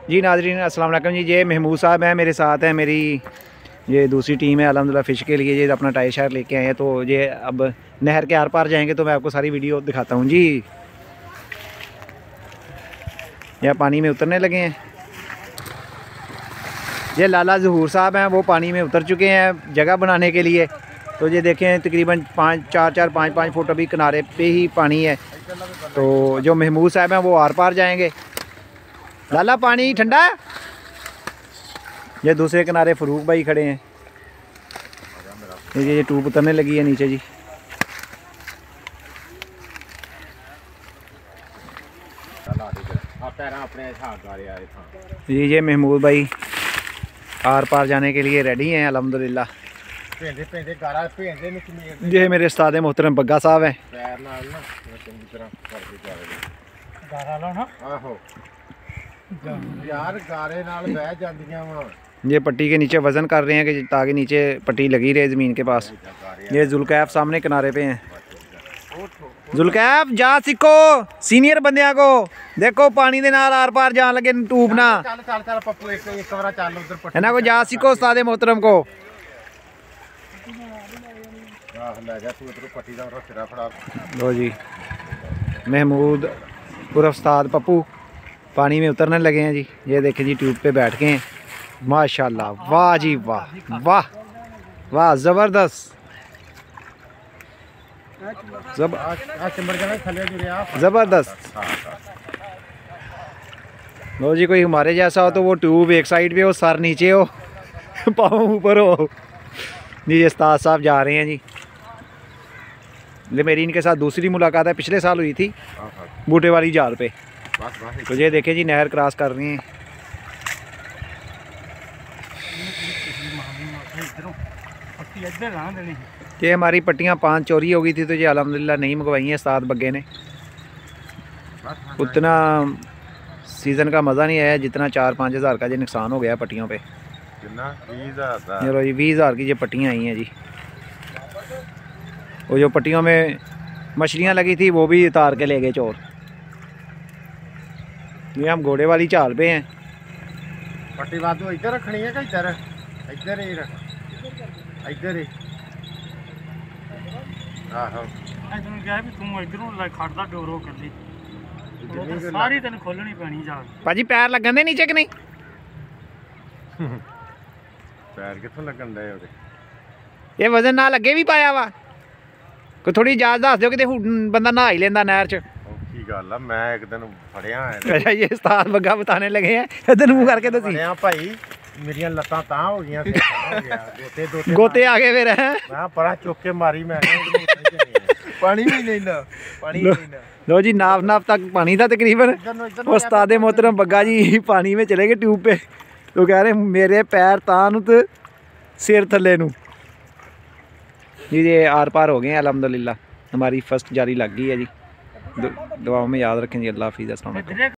जी नाज़रीन अस्सलाम वालेकुम जी। ये महमूद साहब हैं, मेरे साथ हैं। मेरी ये दूसरी टीम है अल्हम्दुलिल्लाह फ़िश के लिए। ये अपना टायर शायर लेके आए हैं, तो ये अब नहर के आर पार जाएंगे तो मैं आपको सारी वीडियो दिखाता हूँ जी। यह पानी में उतरने लगे हैं। ये लाला ज़हूर साहब हैं, वो पानी में उतर चुके हैं जगह बनाने के लिए। तो ये देखें तकरीबन 5 फुट अभी किनारे पे ही पानी है। तो जो महमूद साहब हैं वो आर पार जाएंगे। लाला पानी ठंडा है। ये दूसरे किनारे फरूक भाई खड़े हैं। ये ट्यूब उतरने लगी है नीचे जी। ये महमूद भाई आर पार जाने के लिए रेडी हैं अल्हम्दुलिल्लाह। ये मेरे उस्ताद मोहतरम बग्गा साहब हैं। ये पट्टी के नीचे वज़न कर रहे हैं कि ताकि नीचे पट्टी लगी रहे ज़मीन के पास। ये जुल्कैफ सामने किनारे पे हैं। जुल्कैफ जा सीखो सीनियर बंदियां को, देखो पानी दे नाल आर पार जान लगे टूब ना इन्हां को जा सीखो उस्ताद मोहतरम को। लो जी महमूद उर्फ उस्ताद पप्पू पानी में उतरने लगे हैं जी। ये देखें जी ट्यूब पे बैठ के हैं। माशाल्लाह, वाह जी वाह, वाह वाह, ज़बरदस्त ज़बरदस्त। लो जी कोई हमारे जैसा हो तो वो ट्यूब एक साइड पे हो, सर नीचे हो, पाँव ऊपर हो जी। ये उस्ताद साहब जा रहे हैं जी। ये मेरी इनके साथ दूसरी मुलाकात है, पिछले साल हुई थी बूटे वाली जाल पे। तो ये देखें जी नहर क्रॉस कर रही हैं। ये हमारी पट्टियाँ 5 चोरी हो गई थी तो ये अल्हम्दुलिल्लाह नहीं मंगवाई हैं उस्ताद बग्गे ने। उतना सीज़न का मज़ा नहीं आया जितना 4-5 हज़ार का ये नुकसान हो गया पट्टियों पे। चलो जी 20 हज़ार की ये पट्टियाँ आई हैं जी। वो जो पट्टियों में मछलियाँ लगी थी वो भी उतार के ले गए चोर। ये हम घोड़े वाली चाल पे हैं। पट्टी वादू इधर रखनी है कि इधर इधर ही रख, इधर ही। आहो तैनूं कहा भी तू इधरों खड़दा डोरो कर ली, सारी तेन खोलनी पैनी जाल। भाजी पैर लगन दे नीचे कि नहीं? पैर कित्थों लगन दे ओदे? ये वजन ना लगे भी पाया वा कोई थोड़ी इजाज़त दस दो कि बंदा नहा ही लेंदा नहर च। गल है मैं एक दिन फड़िया है। अच्छा ये उस्ताद बग्गा बताने लगे हैं, इधर मुंह करके दसी। फड़िया भाई मेरियां लत्तां तां हो गईयां सी, गोते आ गए फिर हैं। मैं परा चुक के मारी, मैं पानी भी नहीं ना, पानी नहीं ना। लो जी नाप तक पानी था तकरीबन। उस्ताद मोहतरम बग्गा जी पानी में चले गए ट्यूब पे। तो कह रहे मेरे पैर तां तो सिर थले नू जी। ये आर पार हो गए हैं अल्हम्दुलिल्लाह। हमारी फर्स्ट जारी लग गई है जी। दुआओं में याद रखें जी। अल्लाह हाफिज़। अस्सलाम वालेकुम।